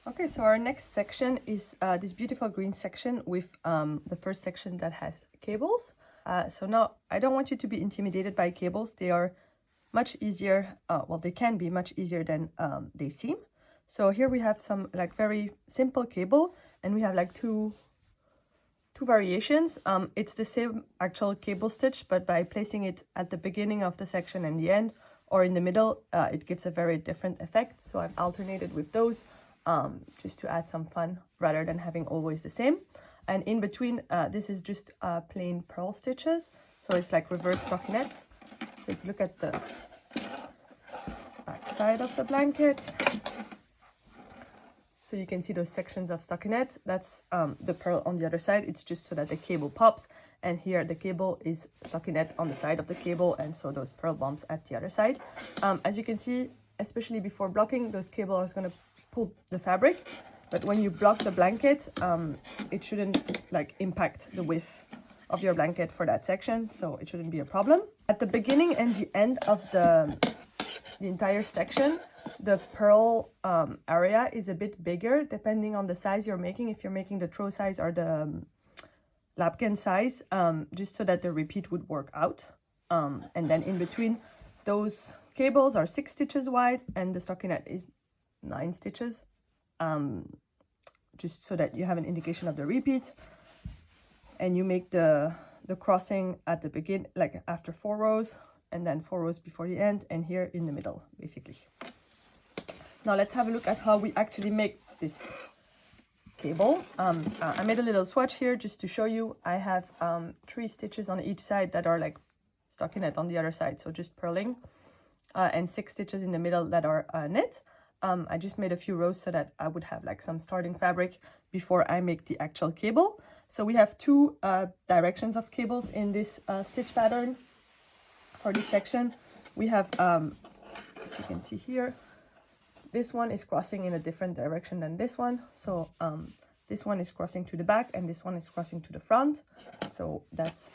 Okay, so our next section is this beautiful green section with the first section that has cables. So now I don't want you to be intimidated by cables. They are much easier, well, they can be much easier than they seem. So here we have some like very simple cable, and we have like two variations. It's the same actual cable stitch, but by placing it at the beginning of the section and the end, or in the middle, it gives a very different effect. So I've alternated with those just to add some fun rather than having always the same. And in between, this is just plain purl stitches. So it's like reverse stockinette. So if you look at the back side of the blanket, so you can see those sections of stockinette. That's the purl on the other side. It's just so that the cable pops. And here the cable is stockinette on the side of the cable, and so those purl bumps at the other side. As you can see, especially before blocking, those cables are going to pull the fabric. But when you block the blanket, it shouldn't like impact the width of your blanket for that section, so it shouldn't be a problem. At the beginning and the end of the entire section, the purl area is a bit bigger depending on the size you're making. If you're making the throw size or the lapkin size, just so that the repeat would work out. And then in between, those cables are 6 stitches wide and the stockinette is 9 stitches, just so that you have an indication of the repeat. And you make the crossing at the begin, like after 4 rows, and then 4 rows before the end, and here in the middle, basically. Now let's have a look at how we actually make this cable. I made a little swatch here just to show you. I have 3 stitches on each side that are like stockinette on the other side, so just purling, and 6 stitches in the middle that are knit. I just made a few rows so that I would have like some starting fabric before I make the actual cable. So we have 2 directions of cables in this stitch pattern for this section. We have, if you can see here, this one is crossing in a different direction than this one. So this one is crossing to the back and this one is crossing to the front. So that's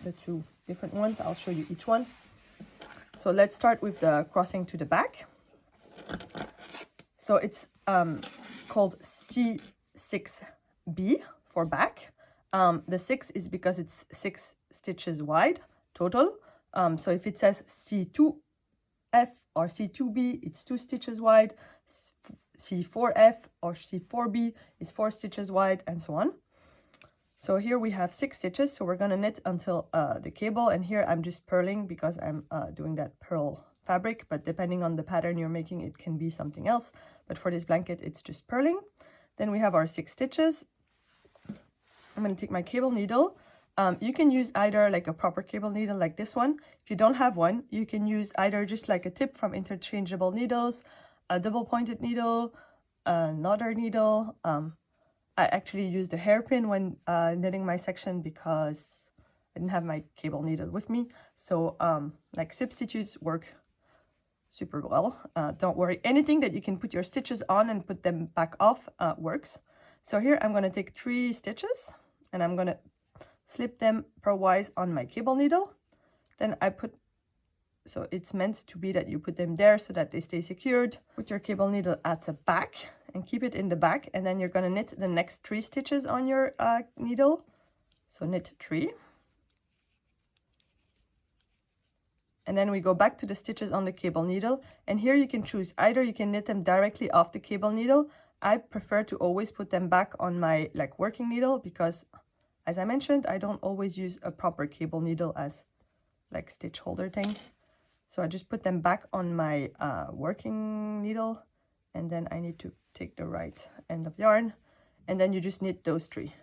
the 2 different ones. I'll show you each one. So let's start with the crossing to the back. So it's called C6B for back. The 6 is because it's 6 stitches wide total. So if it says C2F or C2B, it's 2 stitches wide. C4F or C4B is 4 stitches wide, and so on. So here we have 6 stitches, so we're gonna knit until the cable, and here I'm just purling because I'm doing that purl fabric, but depending on the pattern you're making, it can be something else. But for this blanket, it's just purling. Then we have our 6 stitches. I'm gonna take my cable needle. You can use either like a proper cable needle like this one. If you don't have one, you can use either just like a tip from interchangeable needles, a double pointed needle, another needle. I actually used a hairpin when knitting my section because I didn't have my cable needle with me. So like substitutes work super well. Don't worry, anything that you can put your stitches on and put them back off works. So here I'm going to take 3 stitches and I'm going to slip them purlwise on my cable needle. Then I put, so it's meant to be that you put them there so that they stay secured. Put your cable needle at the back and keep it in the back, and then you're going to knit the next 3 stitches on your needle. So knit 3. And then we go back to the stitches on the cable needle, and here you can choose either you can knit them directly off the cable needle. I prefer to always put them back on my like working needle because, as I mentioned, I don't always use a proper cable needle as like stitch holder thing. So I just put them back on my working needle, and then I need to take the right end of yarn, and then you just knit those 3.